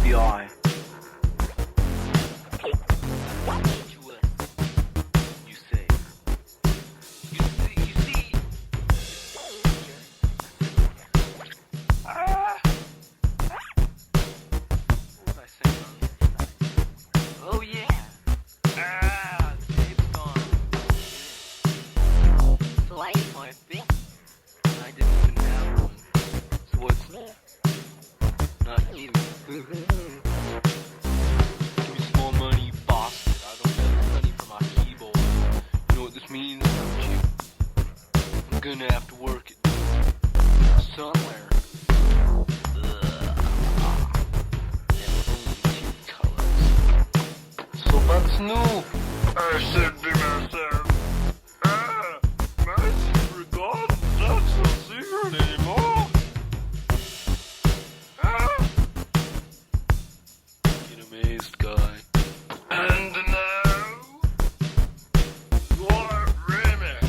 FBI. You say. You see. What was I saying earlier? Oh yeah. Dave's gone. So I ate my thing. I didn't even have one. So what's not eating? Give me some more money, you bastard. I don't have money for my keyboard. You know what this means, don't you? I'm gonna have to work it somewhere. And only 2 colors. So what's new? I said to myself, my secret garden's not so secret anymore. Get amazed, guy. And now, your remix.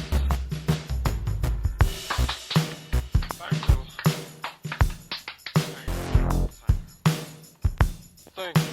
Thank you.